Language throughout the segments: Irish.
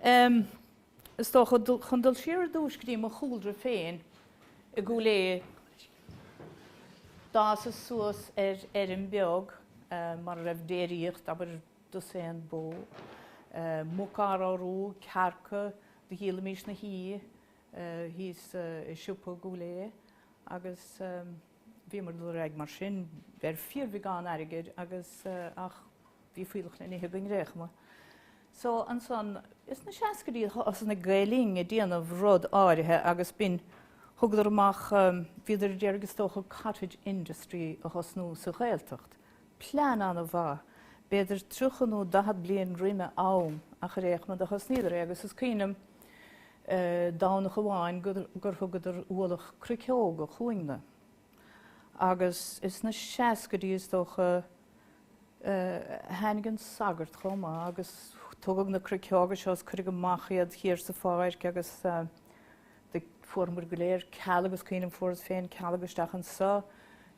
Is toch chundul siar dúscrí mo chúldra féin I gúlé das is suas an beag mar raibh déiríocht aber duséan bó mucar árú cearca de híle mís na hís siúpa gúlé agus bhí mar dú raig mar sin ver fíor bhí gan airigid agus ach bhí fuilech na nithe going réchma. So an son is na seacarí as na gailing a déanamh rud áirithe agus bin thugad amach bhíidir deargus tócha cottage industry a thosnú sa nGaeltacht. Plán an a bha, beidir truchanú 10 bliain rime am a réchma a thosníidir agus is cínam dána goháin gur thugad ualach cricóga chuingna. Agus is na seacarí is tócha Hannigan sagart choma agus tugad na cricóga seos chuig go machiad hir sa fáir agus de formar goléir cealagus cíanam furas féin cealagusteach an sa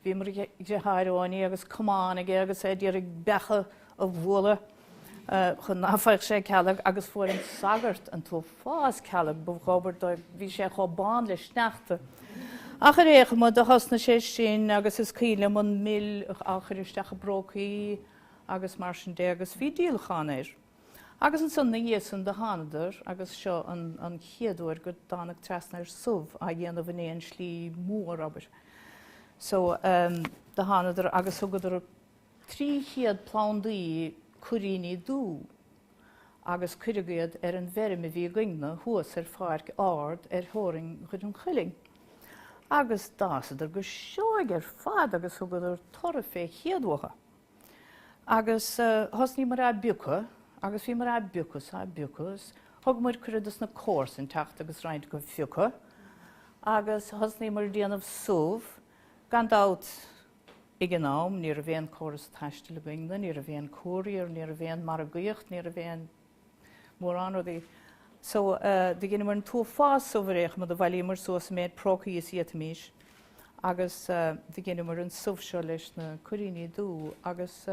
bhí mar de háiráí agus cumána agus é díar becha a bhla chun náfeich sé cealag agus fuair an sagart an tú fás cealag bhóbar bhí sé chobán leis sneachta. Achar récha mu de hasna sé sin agus is cíile man mil acharisteach a brocaí agus mar sin dé agus bhí díalchánéir. Agus an sunna dhéasan de hánadar agus seo an chiadúir go dánach trasnair sumh a dhéanamh éon slí mór aber. So de hánadar agus thugadidir 300 plándaí cuiríní dú agus cuirigéad an bheirime bhí gingna thuas fearc ard thuring chud an chuiling. Agus dásadar go seoig fad agus thugadidir torra fé chiadúcha. Agus thosní mar a bucha, agus bhí mar a buchas, thug mar cuiredas na córs in techt agus roiint go fiúcha, agus thosní mar déanamh sumh, gan dát I gnáam, ní a bhéon córas taiste le bingna, ní a bhéon cóiríar, ní a bhéon margaíocht, ní a bhéon mór anradí. So, de gine mar an tú fás soveréich ma de bhailí mar suas méid procaí is iatmís, agus de gine mar an sumh seo leis na cuiríní dú, agus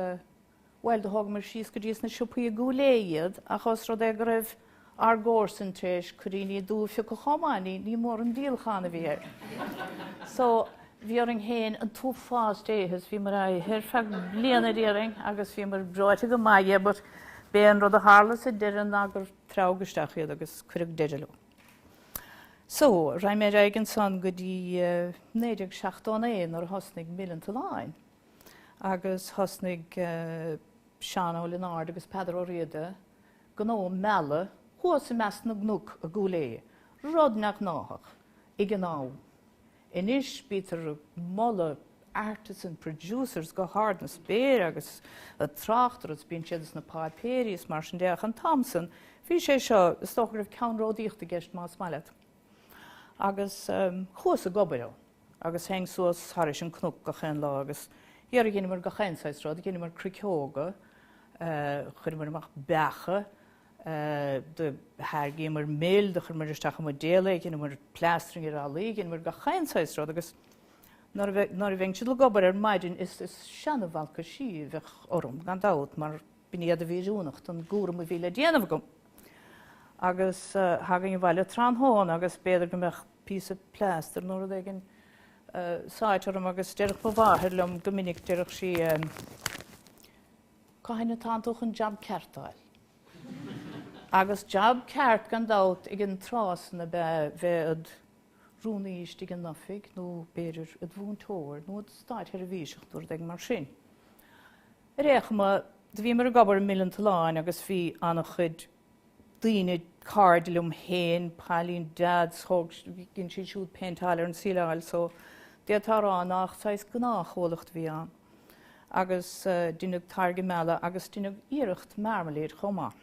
Weil de hog mar síos go dtíos na siúpaí gúléiad a chos rud ag raibh ar gcóirsan tréis cuiríní dú fiú go chomáí ní mór an díalchána bhí. So bhí ar an héin an tú fás déhas bhí mar a hir feag bliana déing agus bhí mar broite go maiige, but béan rud a hálas a dean agur trágasteachíad agus chuig deidirú. So raim mé aigen san go dtí 9 ar thosnig Lionáird. Agus thosnig Seán Lionáird agus Peadar ó riada go nó mela thuas meas na gnúc a gúlé, rodnach náthach I gná. Inis bítar molla artisan producers go hard na spéir agus a trachtar as bíon siad na páipéris mar sin déach an Thomson, bhí sé seo is stochar ah ceanródíocht a gceist más maiile. Agus chuas a gobail, agus heng suas tharis an cnúc go chéan lá agus Iar gine mar gachéinsáis rád, gine mar cricóga, chuir mar amach becha, de hairgé mar méil, de chuir mar isteach mar déala, gine mar plastring ar alí, gine mar gachéinsáis rád, agus nar a bhain siad le gobar Máirín is seanna bhalca sí bheith orm gan dát, mar bíad a bhíúnacht an gúram a bhíle déanamh gom. Agus hagan I bhaile tránhán agus béidir go meach písa plastar nóir a dhéigin sáitarm agus deirech po bháthir lem go minic deirech sí cáinna tántach an jab ceartáil. Agus jab ceart gan dát ag an trás na bheith rúnaíist ag an nafig nó béidir a bhúntóir nó stáit ar a bhíiseachtúir ag mar sin. Réchma de bhí mar a gabar Lionáird agus bhí annach chud daoine cardilum héin, pálín dad, thug ginn siad siúd pentáil ar an Scéal, so détar an nach sais gná chomhlacht bhí an. Agus duine targa meala agus duine iirecht marmaléad chomá.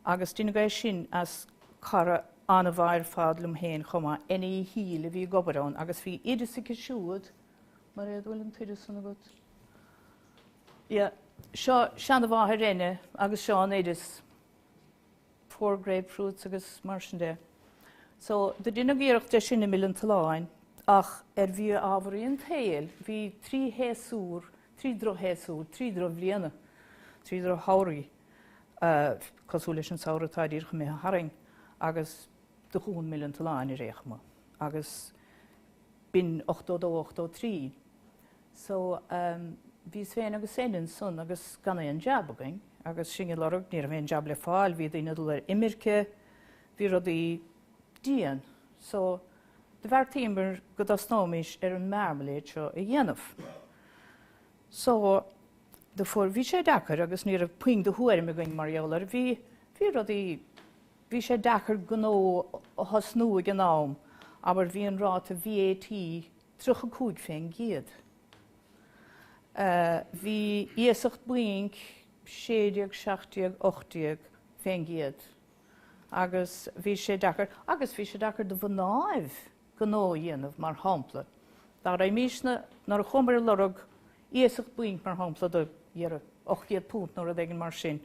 Agus duine gaith sin as cara anna bhair fádlum héin chomá ina híl a bhí gobarán agus bhí idir sa siúd mar réad bhfuil an turas sanna gut. Seo seanna bháthir rinne agus seo an éidir 4 grapefruits agus mar sin dé. So de duine iirecht de sin na Lionáird ach bhí ábharíon tail, bhí 3 héasúr, 3 dro héasúr, 3 dro bbliana, 3 dro háirí. cosú leis an saoratá dír go mé haring agus de 1 milliún taláin I réchma agus bin 8-8-3. So bhís féin agus éan son agus ganna an jab againn agus sin lorug ní bhéon jab le fáil hí daine le imirce hí rudí dían. So de bhar tíimar go snóis an marmaléid seo I dhéanamh. So de fuór bhí sé dachar agus ní puing de thuair me going mariolar bhí rudí bhí sé dachar gnó hasnú gan nám aber bhí an ráta VAT 3 féin giad. Bhí íosacht buink 60, 60, 80 féin giad. Agus bhí sé dachar de bhnáibh gnó dhéanamh mar hampla. Dar ra míisna nar chumar lorug íosacht buink mar hampla de 8 pút nó a d mar sin.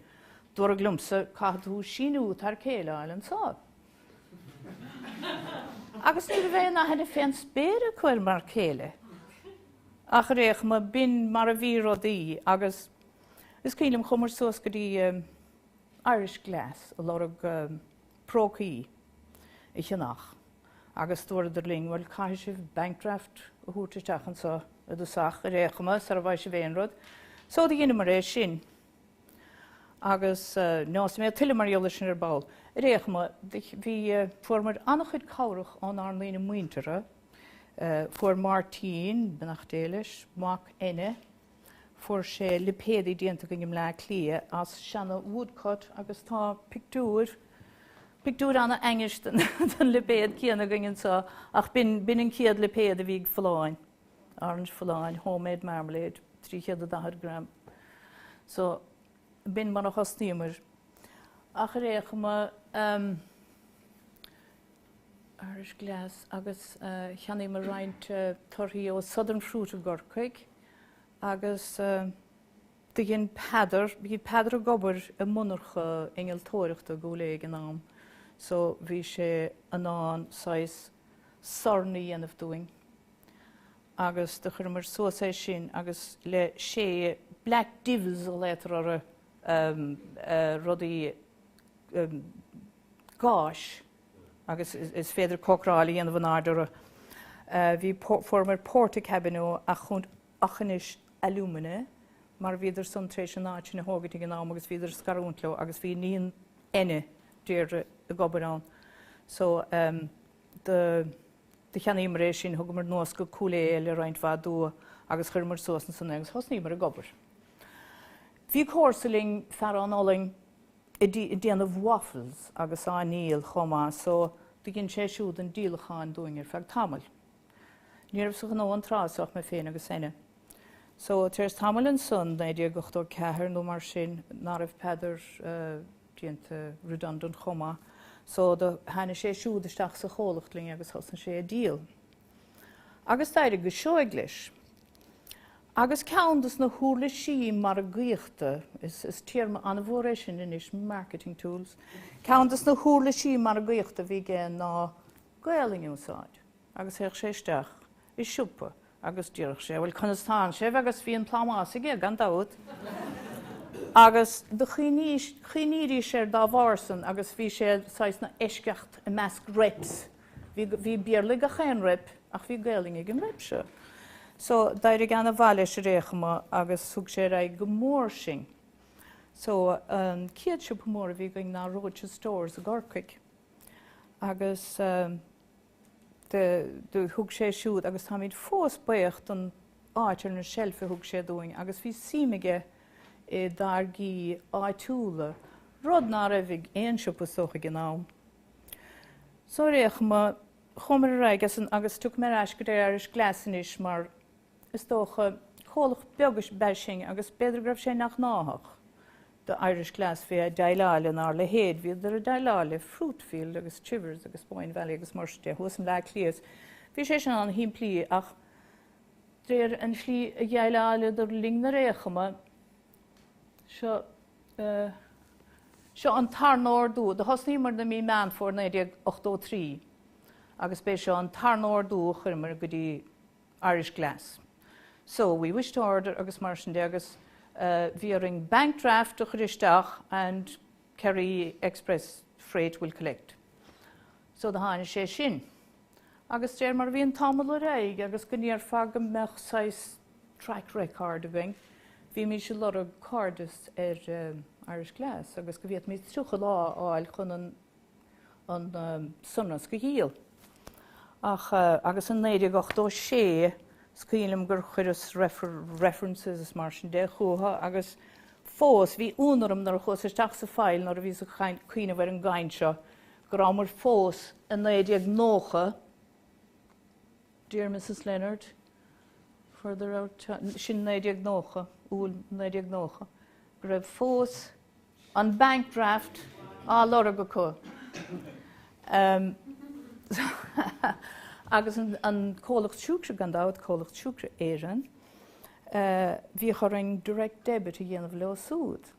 Dúir a glumsa cadú sinú thar céile an sád. Agus ní bheith na hena féin spéire chuil mar céile. Ach réich ma bin mar a bhí rodí agus is cílim chumar suas go dtí Irish Glass a lorug prócaí I chinach. Agus dúir idir ling bhfuil cai sibh bankdraft a thuúirteach an sa a dúsach a réchama sa a bhaid sé bhéon rud. So dí dhéanam mar rééis sin. Agus nás mé tuile mar jola sin báil. Réchama bhí fuair annach chud cabhrach an lína muintere, fuair Martín benach déiles, mac ine, fuair sé lipédaí déanta go le clia as seanna woodcut agus tá pictúr anna engeis den lipéad cíanna gingin sa ach bin an ciad lipéad a bhí Folláin, orange Folláin, homemade marmalade, 310 gram. So bin man noch hostímar. Ach réchama Irish Glass agus cheannaí mar roint torthaí ó Southern Fruit of Chorcaí agus de gin Peadar, bhí Peadar a gobar a munarcha nGaeltacht go le an nám. So bhí sé anán sais sornaí dhéanamh doing. Agus de chur mar suasa sin agus le sé Black Devils a letar rudí gáis agus is féidir cócrálaí an bhanádara. Bhí formar porta cabinó a chunt achanis alumine, mar bhíidir son trééis an áit na hógatí an nám agus bhíidir scarúntló agus bhí níon ine déir a gobarán. So de cheannaí mar rééis sin thug mar nuas go cúlé le roint bhádú agus chur mar suas san agus thosnaí mar a gobar. Bhí córsaling fear an oling I déanamh waffles agus áníl chomá, so de ginn sé siúd an díalacháin dúingir feag tamil. Níorbh sa nó an trásach me féin agus ine. So téirs tamil an sun na dé gochtó cethir nó mar sin náibh Peadar déanta redundant chomá, so de hena sé siúd isteach sa chomhlachtling agus thosan sé a díal. Agus táide go seoiglis. Agus ceantas na thuúla sí mar a gcomhlachtha, is tíorma an bhór sin inis marketing tools. Ceantas na thuúla sí mar a gcomhlachtha bhí gé ná Gaeling úsáid, agus heich sé isteach I siúpa agus díoch sé, bhfuil chunastán sé agus bhí an plámás ige gan dáút. Agus de chiníí sé dá bhharsan agus bhí sé sais na eisceacht I measc reps. Bhí bearla a chéan rep ach bhí Gaeling ag an rep se. So dair gan a bhaile sé réchama agus thug sé ra go mór sin. So ciad siúpa mór a bhí going ná Roche Stores a Chorcaí. Agus de thug sé siúd agus tá míid fós baocht an áitir na shelfa thug sé dúing agus bhí síimige I dargaí áitiúla rud ná ra bhíh éon siúpa socha gan nám. So réchama chumar a agus tuc mar eis go Irish Glass inis mar is dócha cholach beagas beising agus beidir gribh sé nach náthach. De Irish Glass bhí daileáile ná le héad bhí ar a daileáile Fruitfield agus Chivers agus Boyne Valley agus marste thusam le clíos. Bhí sé sin an himplí ach dréir an slí a daileáile ar ling na réchama seo an thar nórdú, de hosnaí mar na mí meán fór 1983 agus bé seo an thar nórdú chuirmar go dtí Irish Glass. So we wished to order agus mar sin agus bhí ring bank draft a churisteach and Kerry Express Freight will collect. So the hána sé sin. Agus déir mar bhíon tamil le réig, agus go níor fagam meach 6 track record againn. Bhí mí se lot of cardas Irish Glass, agus go bhíad mí trúcha lá áil chun an sunnas go híal. Ach agus an 1986 scaoilim gur chuiras references mar sin de chuha agus fós bhí únarm nar chus isteach sa fáil nar a bhí sa cuine bhar an gain seo gur ámar fós an 1990 Dear Mrs. Leonard, further out sin 1990 úl 1990 gur raibh fós an bank draft á lora go chu. Agus an cólacht siúcra gandáid cólacht siúcra éan, bhí choring direct debit a dhéanamh le súd.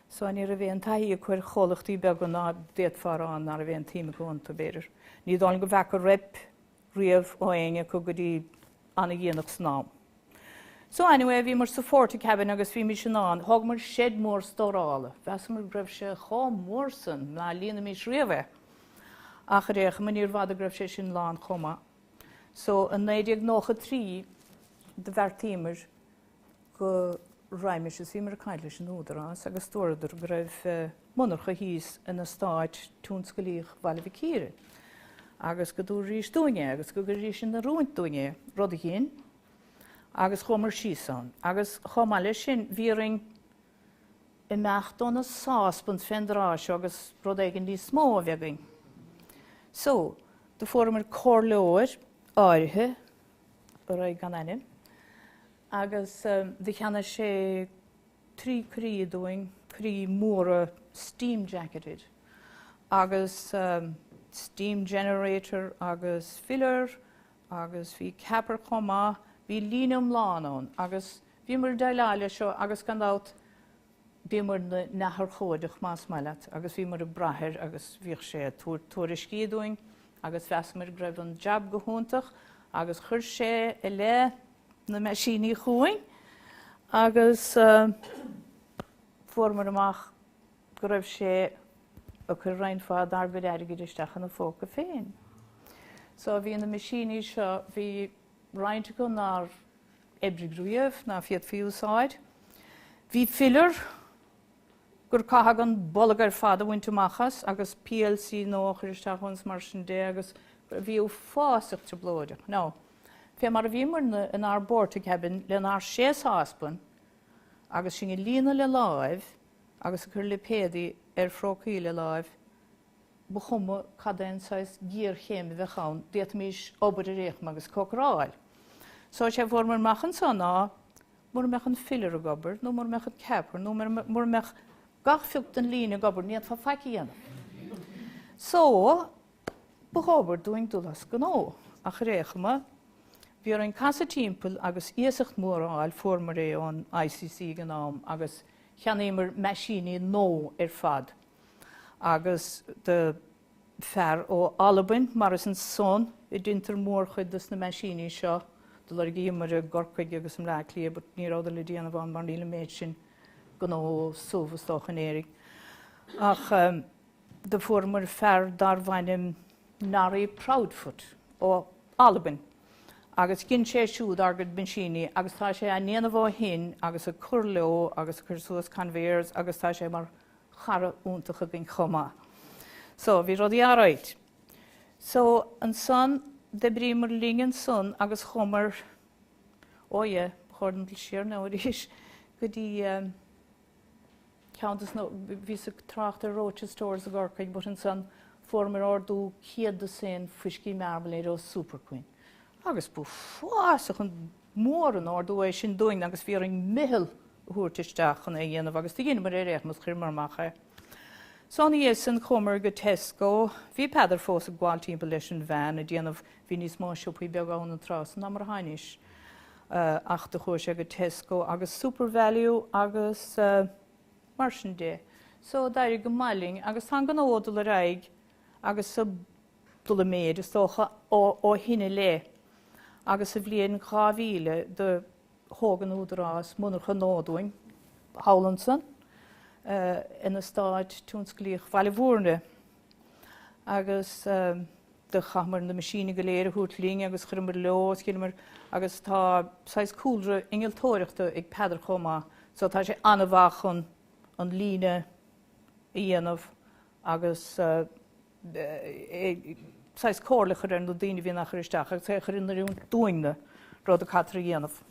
So an ar a bhéon taí a chuir cholachtaí beag an ná déad farán ar a bhéon tíime gúnta béidir. Ní dáin go bheith a rip riamh ó aine go dtí anna dhéanach snám. So anyway, bhí mar sa fórta cabin agus bhí mi sin an, thug mar siad mór stórála. Bheas mar greibh se chá mór san, ná líana mís riamh. Ach réach man níor bhd a greibh sé sin lán chuma. So an 1993 de bhar tíimir go raimime sé sí mar a caiile sin údarrás agus tóidir go raibh munarcha híos ina stáid túns go líoch bhaile bhí círe. Agus go dú rís dúine, agus go rí sin na rúint dúine, rud a chin, agus chomar síosan. Agus chomá lei sin bhíring i meach donna sáspant fendrais agus rud éigen ní smó bheagain. So, de formar cóirleoir áirithe ar éig gan anim, agus bhí cheanna sé trí crí dúing, crí móra steam jacketed, agus steam generator, agus filler, agus bhí capar chomá, bhí línam lánón, agus bhí mar daileáile seo, agus gandát bhí mar nethar chóideach más maileat, agus bhí mar a brathir, agus bhíoh sé turas cíadúing, agus bheas mar greibh an jab go húntach, agus chuir sé i le na meisíní chuain, agus formar amach go raibh sé a chur rain fád ar bhid airgid isteach na fóca féin. So bhí na meisíní seo bhí rainte go nar ebrig riamh na fiad fiúsáid. Bhí filler gur caithag an bolagar fada bhainte machas agus PLC nóchar isteach ons mar sin dé agus bhí fásacht te blóideach. No, fé mar a bhí mar in ar bórta cabin le nar 6 haspan agus sin lína le láimh agus a chur le pédaí ar frócaí le láimh ba chuma cadénsáis gír chéimi bheith chaun déat mís obair a réach agus cócráil. So sé bhór mar mechan san ná, mór mechan filler a gobar, nó mór mechan capar, nó mór mech gach fiúcht an lína gobar níad fa faici dhéanam. So, ba chobar dúing dúlas go nó, ach réachama, bhí ar an casa timpeall agus íosacht móráil formar é an ICC gnáam agus cheannéimar meisíní nó ar fad. Agus de fear ó Albain mar is an son i dintar mór chuid na meisíní seo, de le gí mar a gorcaid agus an leaclí, but ní ráda le díanamh an mar níla méid sin go nó sófastáchan éirig. Ach de formar fear dar bhainim narí Proudfoot ó Albain. Agus cin sé siúd agad bin síní, agus tá sé a néanamh hin, agus a chur leo, agus a chur suas conveyors, agus tá sé mar chara úntacha gin chomá. So, bhí rudí áráid. So, an son, de brí mar lígan son, agus chomar, óie, chordantal siar ná ríis, go dtí countess no, bhí sa tracht a Roaches stores a gorcaid, but an son formar ordú ciad de sin friscí marmalade ó Super Queen. Agus bú fásach an mór an ordú é sin dúing, agus bhí an mihil thuairtisteach an é dhéanamh, agus tí gine mar réach mas chur mar macha. So an é san chomar go Tesco, bhí Peadar fós a gháil timpeall leis an bhean a dhéanamh bhí níos má siúpaí beag an an trás, ná mar hainis ach de chuir sé go Tesco, agus Super Value, agus mar sin dé. So dair go mailing, agus tá gan ódal a raig, agus sa dul a méid is tócha ó hinne le. Agus a bblion cháhíle de hógan údarrás munarcha nódúing, Howlandson, ina stáid túnsclíoch bhaile bhórne. Agus de chamar na masíine go léir hút líng agus chumar leos cilmar agus tá sais cúlre ingealtóireachta ag Peadar chomá, so tá sé anmhachon an líne íanamh agus sais córlachar an do daoine bhí nach chuisteach agus sé chuir narún dúine rud a catra dhéanamh.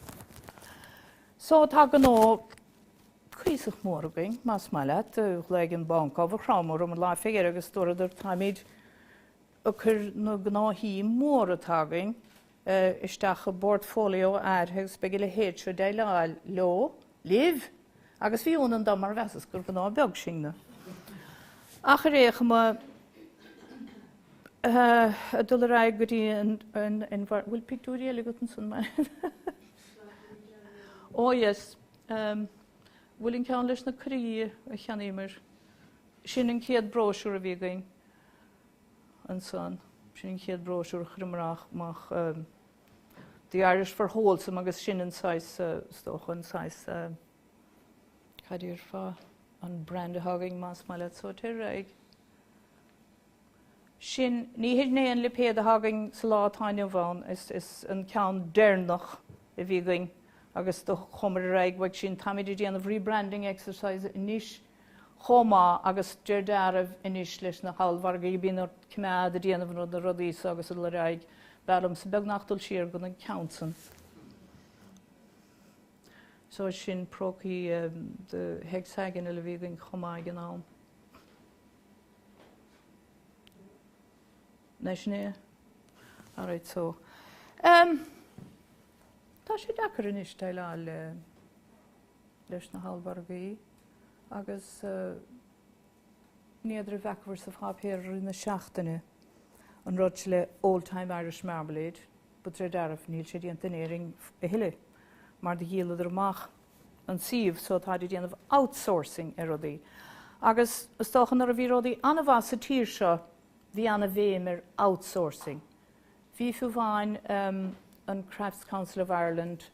So tá gná críosach mór a bing, más meile le an banca bh chrámór am lá féir agus dúidir táid a chur nó gnáthí mór atágain isteach a portfólio airthegus beigi le héad se dé leáil lo, liv, agus bhíún an dá mar bheas gur gná beag sinna. Ach a récha a dul ra go dtí an bhfuil picúí le go san me. Ó yes, bhfuil in ceann leis na crí a cheanimar sin an chéad bróisiúr a bhí gain an son, sin an chéad bróisiúr chrimrach mach the Irish for wholesome agus sin an sais stochan sais cadíir fá an brand a haging más meile so raig. Sin ní hid néan le péad a haging sa lá táine bháin is an ceann déarnach a bhí gain agus do chomar raig bhaid sin tamid déanamh rebranding exercise inis chomá agus deardarmh inis leis na hallmhargaí bíon ar cimad a déanamh nó na rodís agus le raig bealm sa beag nachdul siar go an counsan. So sin proci de heagsagan a le bhígan chomá gná. Nes né? All right, so. Tá sé dachar inis le leis na hallmhargaí agus níidir bhechmhar sa bhapéir na seachtaine an rud le old-time Irish marmalade, but darmh níl sé déanta éing a hiile, mar de dhéad amach an siomh so tá déanamh outsourcing ar rudaí. Agus istóchan ar a bhí rudaí anmhá sa tír seo, bhí anna bhéim ar outsourcing. Bhí fiúmháin an Crafts Council of Ireland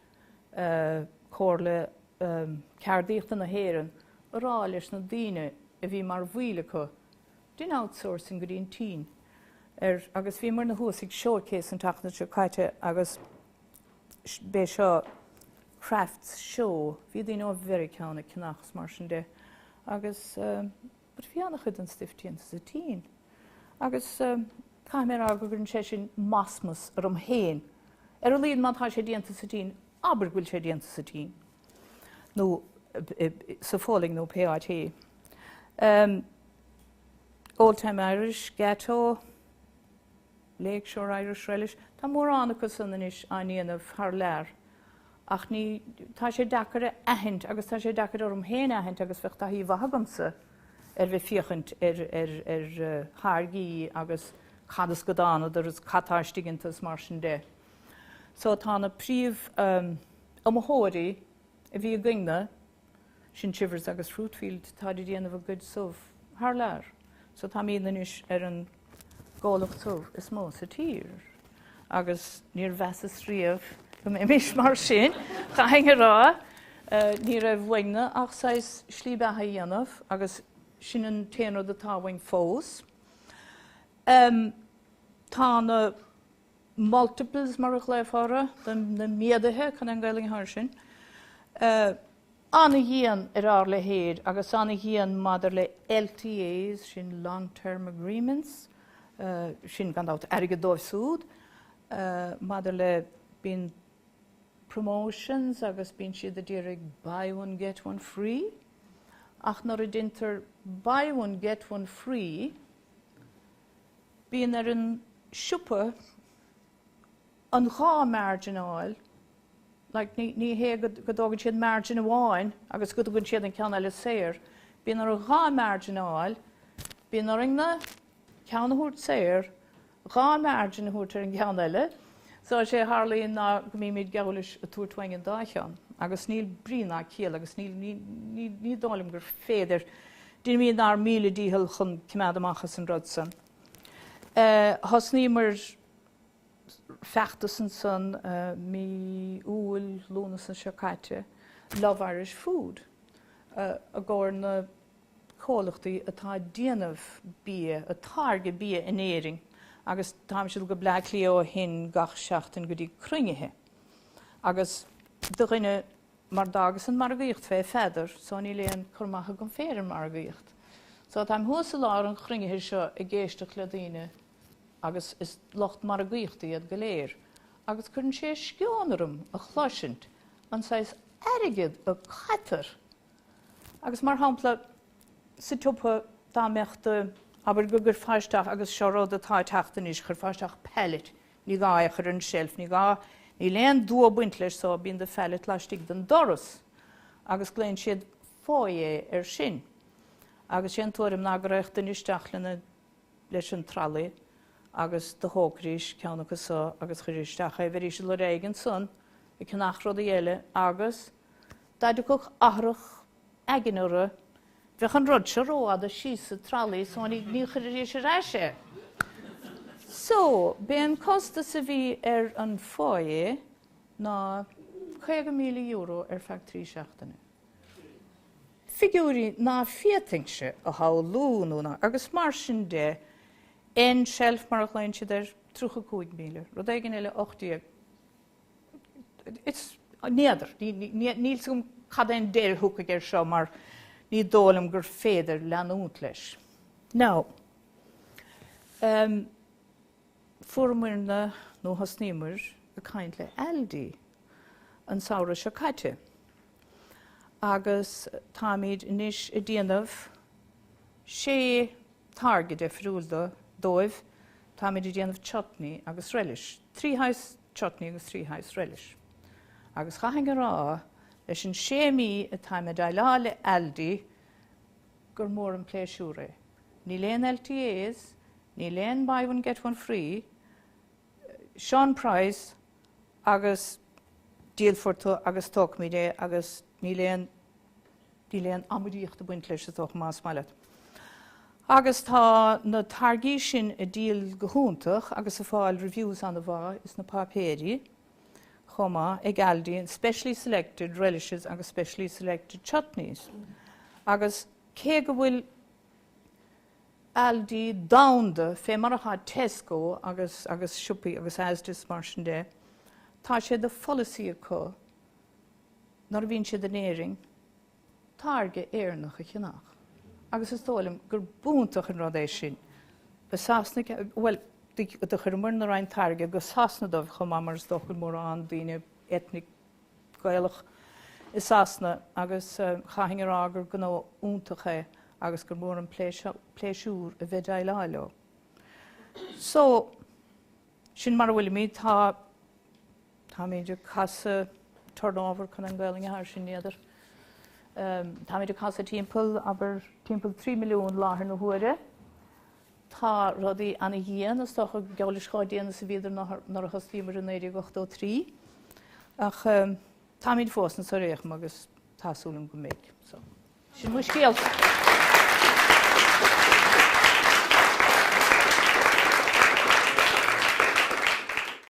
cóirle ceardíochta na héireann rá leis na daoine a bhí mar bhuiile chu din outsourcing go dtíon tí. Agus bhí mar na thuasaigh showcase an tachna se caite agus bé seo crafts show, bhí daoine very ceanna cinachas mar sin de. Agus bud bhí annach chud an stiftíon sa tí. Agus caiimar agur an sé sin masmas ar am héin. A líon má tá sé déanta sa tí, aber bhfuil sé déanta sa tí. nó sa fóling nó PIT. Old-time Irish, ghetto, Lakeshore Irish Relish, tá mór annachas san inis aíanamh thar lear. Ach ní tá sé dachar ahint agus tá sé dachar orm héin ahint agus bheith tá hí bhagamsa bheith fiochant Thargaí agus chadas go dána ar is catáistigintas mar sin de. So tá na príomh amthóirí a bhí gine sin Chivers agus Fruitfield tá déanamh a good sumh thar lear. So tá míon inis an ggólacht sumh is mó sa tír. Agus níor bheas riamh go mé mis mar sin, cha henge rá ní raibh bhaine ach sais slíbethe dhéanamh agus sin an téanú de táhain fós. Tá na multiples mar a chléifhara, na méadathe chun an nGaeltacht sin. Anna dhéan ar le héad agus anna dhéan maidir le LTAs sin long-term agreements, sin gandát aige dóibhsúd, maidir le bíon promotions agus bíon siad a dtíreaigh buy one get one free. Ach nar a dinter buy one get one free, bíon ar an siúpa an gá marginál, like ní hé go dógann siad margin amháin agus go dógann siad an ceanna le séir, bíon ar a gá marginál, bíon ar na ceanna húirt séir, gá margin húirt ar an ceanna eile, so sé harlaíonn ná go mí míid geolis a túirthaing an dáchean, agus níl brína céal agus ní dálim gur féidir, dín míad ná míle díhil chun cimad amachchas an rud san. Has ní mar fechtas san mí úil lúna san seocaite, Love Irish Food. A gcóir na chomhlachtaí atá déanamh bí, a thar go bí in éiring, agus táim siad go bla leo hin gach seachtain go dtí cruingethe. Agus do rinne mar dagus an Margaíocht fé Peadar, so ní léon chomhlacha go fér an Margaíocht. So táim thuasa an cruingethe seo I ggéisteach le daoine, agus is locht Margaíochtaí ad go léir. Agus chun sé sciúnarm a chloisint, an sais airigid a chatar. Agus mar hampla sa tupa dámeachta aber go gur fáisteach agus seoród atá teachtain is chur fáisteach pellet, ní gá chur an shelf, ní léon dua buint leis so bíon de fellet leistigh den doras. Agus gléonn siad fóé sin. Agus sé an tuairim ná go raibh den isteach lena leis an tralaí, agus de hócrís ceannachas so agus chuir isteach a bhir is le réigen son, I cnachród a dhéile agus daideach ahrach aginúra bheith an rud se róad a síos a tralaí so ní chuir éis ráise. So, ben costa sa bhí an fóé ná 5 milliún euro factorí seachtainna. Figúrí ná fiatingse a hálúnúna agus mar sin de en shelf mar lein si 35 milliún. Rud éigen eile 80. It's néidir. Níl gom cad ein déir húca gur seo mar ní dólam gur féidir leanút leis. Now, Fuairmúirna nó hasníomar a caint le eilidí an saoire seo caite. Agus táimid inis I déanamh sé targad friúilda dóibh táimid I déanamh chutney agus relish. 3 haus chutney agus 3 haus relish. Agus chaithing rá leis an séimí a táimid eile le eilidí gur mór an pléisiúra. Ní léon LTAs, ní léon buy one get one free, Sean Price agus díalforta agus tócmide agus ní léon amúdíocht a buint leis a tóch más maiile. Agus tá na targaí sin a díal go húntaach agus a fáil reviews an bhá is na papéri chomá ag eilidí specially selected relishes agus specially selected chutneys. Agus cé go bhfuil eilidí damhanda fé mar atá Tesco agus siúpaí agus Asda's mar sin de, tá sé de follasí acu nar bhíonn siad an éiring targa éarnach a chinach. Agus is tólam gur búntaach an rud é sin. Ba sasna, well, de churmur na rain targa go sasna dóibh chomá mar stochar mór an daoine etnic gaelach is sasna agus chaithing rá gur gná úntacha agus gur mór an pléisiúr a bheith eile. So, sin mar bhfuil mí tá méidir casa turnover chun an Gaeilge thar sin néidir. Tá méidir casa timpeall aber timpeall 3 milliún láthair na huaire. Tá rudaí anna dhéana is stocha geolis cháidéana sa bhíidir nar a chostíomar in 1983. Ach tá méid fós na sa réach agus tásúlam go méid. So, sin mu scéal.